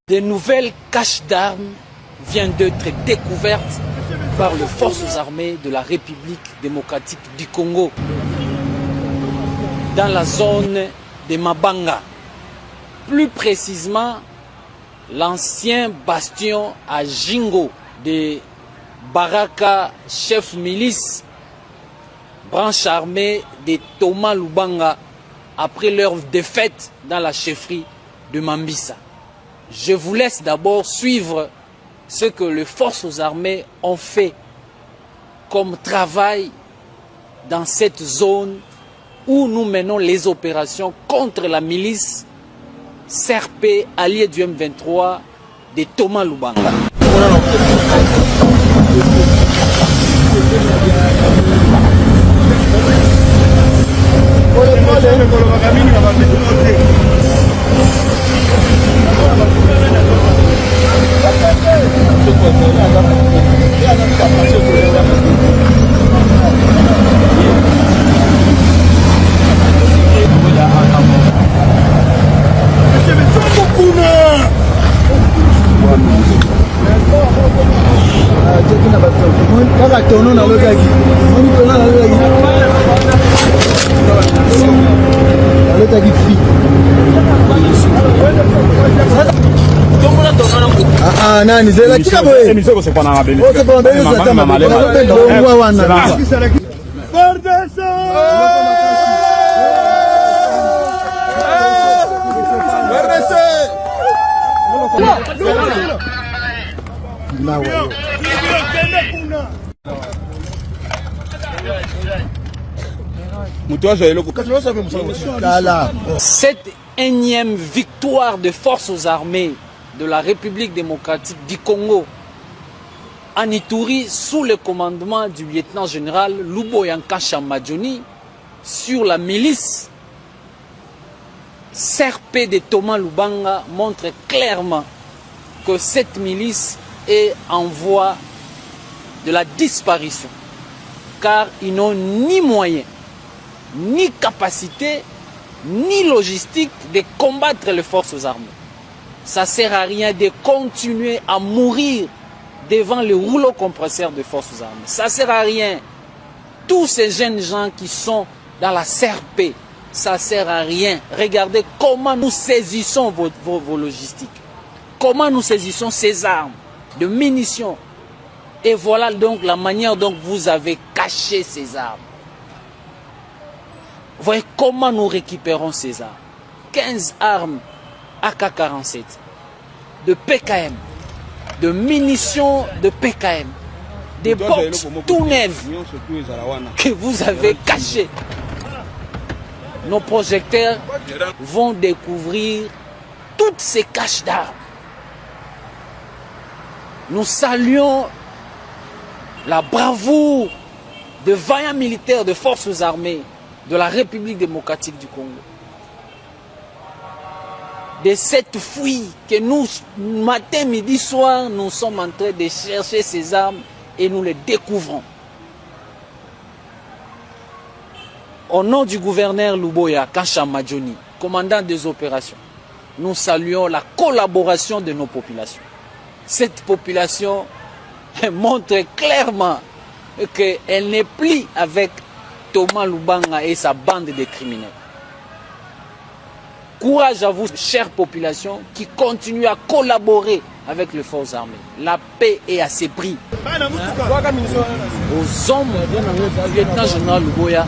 De nouvelles caches d'armes viennent d'être découvertes par les forces armées de la République démocratique du Congo dans la zone de Mabanga. Plus précisément, l'ancien bastion à Jingo de Baraka, chef milice, branche armée de Thomas Lubanga, après leur défaite dans la chefferie de Mambisa. Je vous laisse d'abord suivre ce que les forces armées ont fait comme travail dans cette zone où nous menons les opérations contre la milice CRP alliée du M23 de Thomas Lubanga. Nani zela kila boye emisoko se pana mabeni o se pana beni so tama mabeni ngwa wana Fordeso Cette énième victoire des forces armées de la République démocratique du Congo en Ituri sous le commandement du lieutenant-général Luboyanka Chamadjoni sur la milice CRP de Thomas Lubanga montre clairement que cette milice est en voie de la disparition car ils n'ont ni moyens, ni capacité, ni logistique de combattre les forces armées. Ça ne sert à rien de continuer à mourir devant le rouleau compresseur des forces armées. Ça ne sert à rien. Tous ces jeunes gens qui sont dans la CRP, ça ne sert à rien. Regardez comment nous saisissons vos logistiques. Comment nous saisissons ces armes de munitions. Et voilà donc la manière dont vous avez caché ces armes. Voyez comment nous récupérons ces armes. 15 armes AK-47, de PKM, de munitions de PKM, des box tout neufs que vous avez cachés. Nos projecteurs vont découvrir toutes ces caches d'armes. Nous saluons la bravoure de vaillants militaires de forces armées de la République démocratique du Congo. De cette fouille que nous, matin, midi, soir, nous sommes en train de chercher ces armes et nous les découvrons. Au nom du gouverneur Luboyanka Chamadjoni, commandant des opérations, nous saluons la collaboration de nos populations. Cette population montre clairement qu'elle n'est plus avec Thomas Lubanga et sa bande de criminels. Courage à vous, chère population, qui continue à collaborer avec les forces armées. La paix est à ses prix. Aux hommes du lieutenant-général Luboya,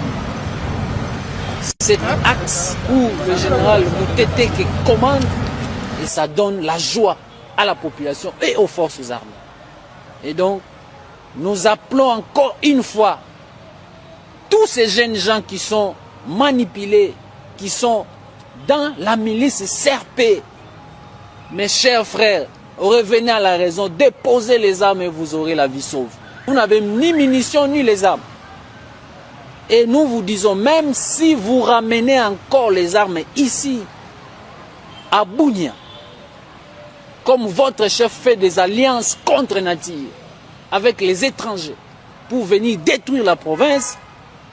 cet axe où le général Moutete qui commande, et ça donne la joie à la population et aux forces armées. Et donc, nous appelons encore une fois tous ces jeunes gens qui sont manipulés, qui sont dans la milice CRP, mes chers frères, revenez à la raison, déposez les armes et vous aurez la vie sauve. Vous n'avez ni munitions ni les armes. Et nous vous disons, même si vous ramenez encore les armes ici, à Bunia, comme votre chef fait des alliances contre nature avec les étrangers pour venir détruire la province,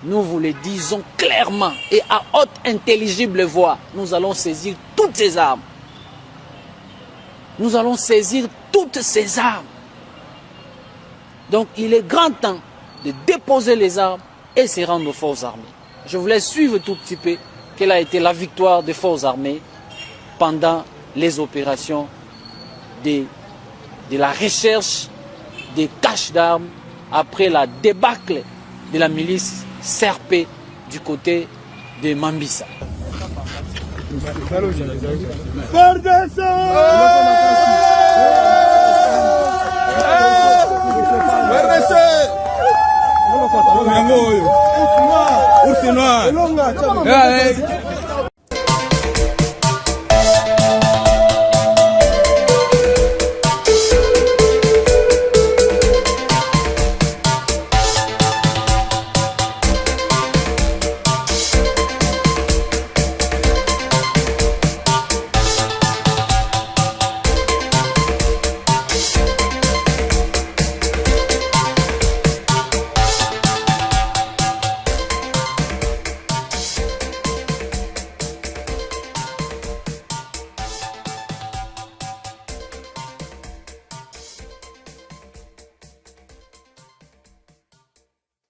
nous vous le disons clairement et à haute intelligible voix, nous allons saisir toutes ces armes. nous allons saisir toutes ces armes. Donc il est grand temps de déposer les armes et se rendre aux forces armées. Je voulais suivre tout petit peu quelle a été la victoire des forces armées pendant les opérations de la recherche des caches d'armes après la débâcle de la milice Serpé du côté de Mambisa. Ursi noir.